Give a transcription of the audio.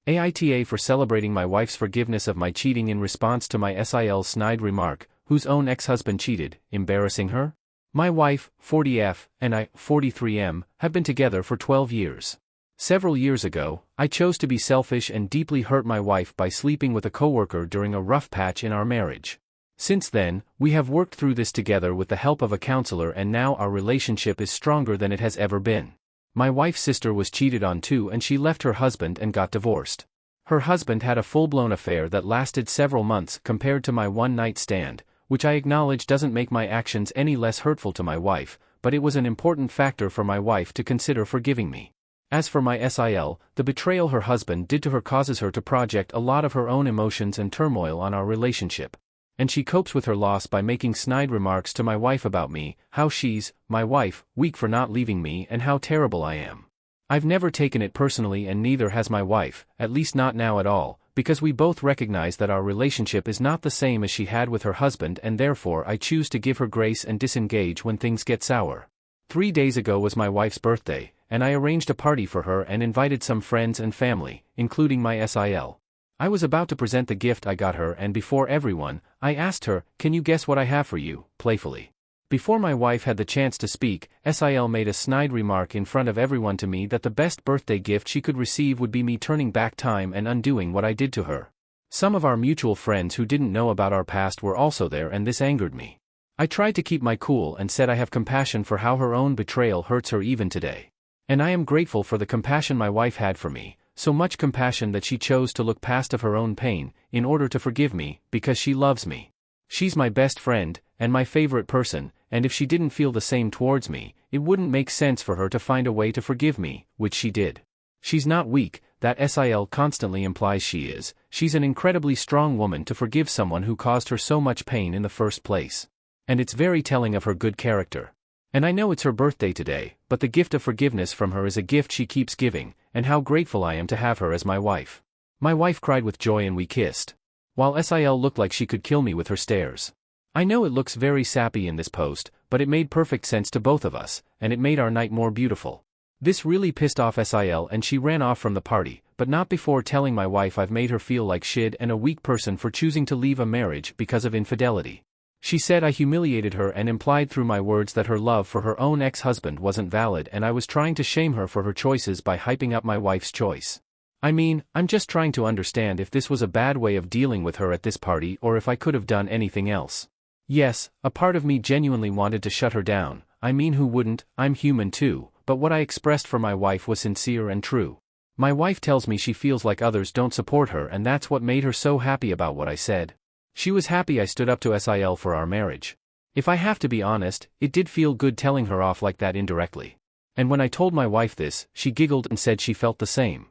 AITA for celebrating my wife's forgiveness of my cheating in response to my SIL snide remark, whose own ex-husband cheated, embarrassing her? My wife, 40F, and I, 43M, have been together for 12 years. Several years ago, I chose to be selfish and deeply hurt my wife by sleeping with a coworker during a rough patch in our marriage. Since then, we have worked through this together with the help of a counselor, and now our relationship is stronger than it has ever been. My wife's sister was cheated on too, and she left her husband and got divorced. Her husband had a full-blown affair that lasted several months compared to my one-night stand, which I acknowledge doesn't make my actions any less hurtful to my wife, but it was an important factor for my wife to consider forgiving me. As for my SIL, the betrayal her husband did to her causes her to project a lot of her own emotions and turmoil on our relationship. And she copes with her loss by making snide remarks to my wife about me, how she's, my wife, weak for not leaving me, and how terrible I am. I've never taken it personally, and neither has my wife, at least not now at all, because we both recognize that our relationship is not the same as she had with her husband, and therefore I choose to give her grace and disengage when things get sour. 3 days ago was my wife's birthday, and I arranged a party for her and invited some friends and family, including my SIL. I was about to present the gift I got her, and before everyone, I asked her, "Can you guess what I have for you?" playfully. Before my wife had the chance to speak, SIL made a snide remark in front of everyone to me that the best birthday gift she could receive would be me turning back time and undoing what I did to her. Some of our mutual friends who didn't know about our past were also there, and this angered me. I tried to keep my cool and said I have compassion for how her own betrayal hurts her even today. And I am grateful for the compassion my wife had for me, so much compassion that she chose to look past of her own pain, in order to forgive me, because she loves me. She's my best friend, and my favorite person, and if she didn't feel the same towards me, it wouldn't make sense for her to find a way to forgive me, which she did. She's not weak, that SIL constantly implies she is. She's an incredibly strong woman to forgive someone who caused her so much pain in the first place. And it's very telling of her good character. And I know it's her birthday today, but the gift of forgiveness from her is a gift she keeps giving, and how grateful I am to have her as my wife. My wife cried with joy and we kissed, while SIL looked like she could kill me with her stares. I know it looks very sappy in this post, but it made perfect sense to both of us, and it made our night more beautiful. This really pissed off SIL, and she ran off from the party, but not before telling my wife I've made her feel like shit and a weak person for choosing to leave a marriage because of infidelity. She said I humiliated her and implied through my words that her love for her own ex-husband wasn't valid, and I was trying to shame her for her choices by hyping up my wife's choice. I mean, I'm just trying to understand if this was a bad way of dealing with her at this party or if I could have done anything else. Yes, a part of me genuinely wanted to shut her down. I mean, who wouldn't? I'm human too, but what I expressed for my wife was sincere and true. My wife tells me she feels like others don't support her, and that's what made her so happy about what I said. She was happy I stood up to SIL for our marriage. If I have to be honest, it did feel good telling her off like that indirectly. And when I told my wife this, she giggled and said she felt the same.